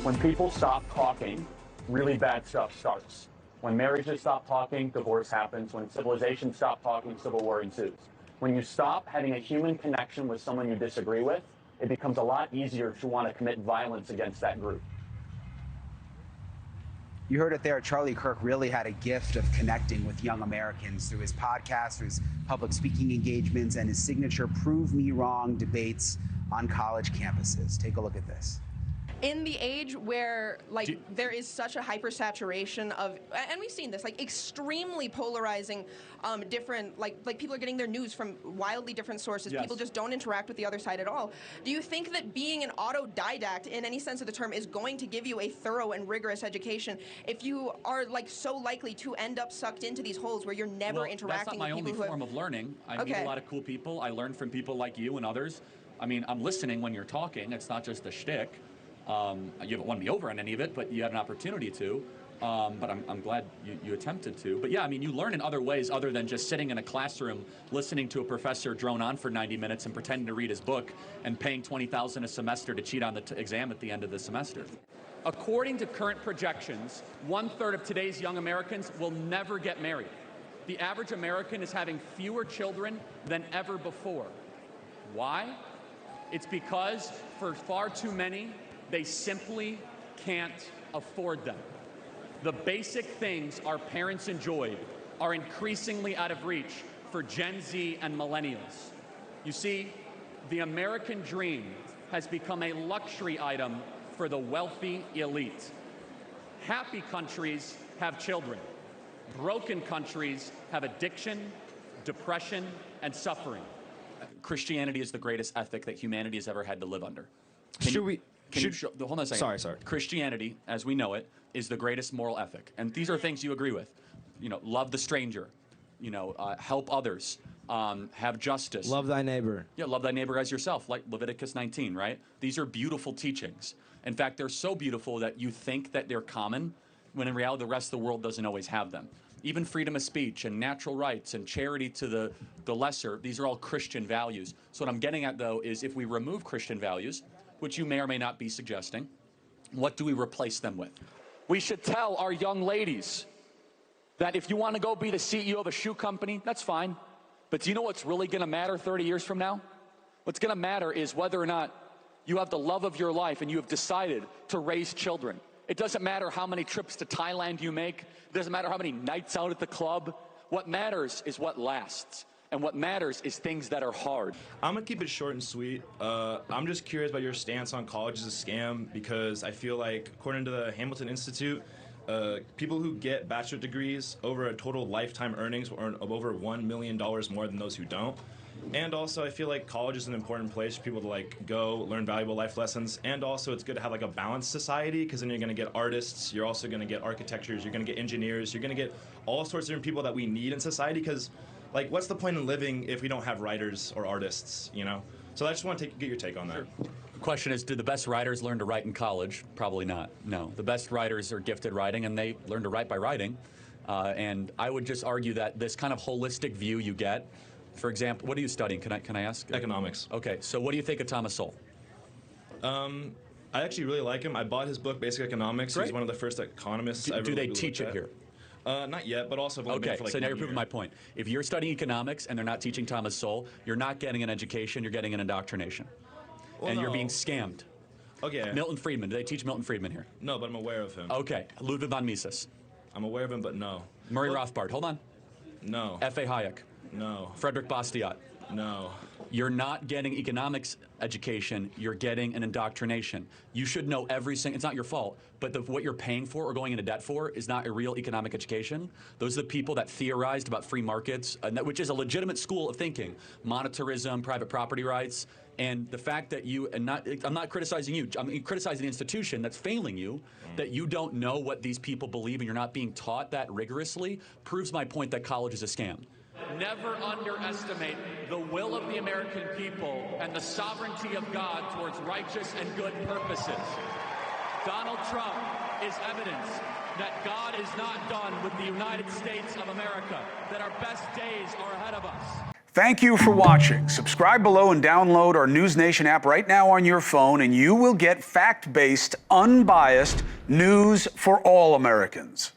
When people stop talking, really bad stuff starts. When marriages stop talking, divorce happens. When civilizations stop talking, civil war ensues. When you stop having a human connection with someone you disagree with, it becomes a lot easier to want to commit violence against that group. You heard it there. Charlie Kirk really had a gift of connecting with young Americans through his podcast, through his public speaking engagements, and his signature Prove Me Wrong debates on college campuses. Take a look at this. In the age where there is such a hypersaturation of, and we've seen this, extremely polarizing, different, people are getting their news from wildly different sources. Yes. People just don't interact with the other side at all. Do you think that being an autodidact in any sense of the term is going to give you a thorough and rigorous education if you are so likely to end up sucked into these holes where you're never interacting with people who That's not my only form of learning. I meet a lot of cool people. I learn from people like you and others. I mean, I'm listening when you're talking. It's not just a shtick. You haven't won me over on any of it, but you had an opportunity to. But I'm glad you attempted to. But yeah, I mean, you learn in other ways other than just sitting in a classroom, listening to a professor drone on for 90 minutes and pretending to read his book and paying $20,000 a semester to cheat on the exam at the end of the semester. According to current projections, 1/3 of today's young Americans will never get married. The average American is having fewer children than ever before. Why? It's because for far too many, they simply can't afford them. The basic things our parents enjoyed are increasingly out of reach for Gen Z and millennials. You see, the American dream has become a luxury item for the wealthy elite. Happy countries have children. Broken countries have addiction, depression, and suffering. Christianity is the greatest ethic that humanity has ever had to live under. Hold on a second. Sorry. Christianity, as we know it, is the greatest moral ethic. And these are things you agree with. Love the stranger. Help others. Have justice. Love thy neighbor. Yeah, love thy neighbor as yourself, like Leviticus 19, right? These are beautiful teachings. In fact, they're so beautiful that you think that they're common, when in reality the rest of the world doesn't always have them. Even freedom of speech and natural rights and charity to the lesser, these are all Christian values. So what I'm getting at, though, is if we remove Christian values, which you may or may not be suggesting, what do we replace them with? We should tell our young ladies that if you want to go be the CEO of a shoe company, that's fine. But do you know what's really going to matter 30 years from now? What's going to matter is whether or not you have the love of your life and you have decided to raise children. It doesn't matter how many trips to Thailand you make. It doesn't matter how many nights out at the club. What matters is what lasts. And what matters is things that are hard. I'm going to keep it short and sweet. I'm just curious about your stance on college as a scam, because I feel like, according to the Hamilton Institute, people who get bachelor degrees over a total lifetime earnings will earn over $1 million more than those who don't. And also, I feel like college is an important place for people to go learn valuable life lessons. And also, it's good to have a balanced society, because then you're going to get artists, you're also going to get architectures, you're going to get engineers, you're going to get all sorts of different people that we need in society. Because what's the point in living if we don't have writers or artists? So I just want to get your take on that. Sure. The question is, did the best writers learn to write in college? Probably not. No. The best writers are gifted writing, and they learn to write by writing. And I would just argue that this kind of holistic view you get, for example, what are you studying? Can I ask? Economics. Okay, so what do you think of Thomas Sowell? I actually really like him. I bought his book, Basic Economics. Great. He's one of the first economists I ever Do they really teach it here? Not yet, but also I've only been for so now you're 1 proving year. my point. If you're studying economics and they're not teaching Thomas Sowell, you're not getting an education, you're getting an indoctrination. And you're being scammed. Okay. Milton Friedman, do they teach Milton Friedman here? No, but I'm aware of him. Okay. Ludwig von Mises. I'm aware of him, but no. Murray Rothbard, hold on. No. F.A. Hayek. No. Frederick Bastiat. No. You're not getting economics education, you're getting an indoctrination. You should know every single, it's not your fault, but what you're paying for or going into debt for is not a real economic education. Those are the people that theorized about free markets, which is a legitimate school of thinking, monetarism, private property rights, and the fact that I'm not criticizing you, I'm criticizing the institution that's failing you, that you don't know what these people believe and you're not being taught that rigorously, proves my point that college is a scam. Never underestimate the will of the American people and the sovereignty of God towards righteous and good purposes. Donald Trump is evidence that God is not done with the United States of America, that our best days are ahead of us. Thank you for watching. Subscribe below and download our NewsNation app right now on your phone, and you will get fact-based, unbiased news for all Americans.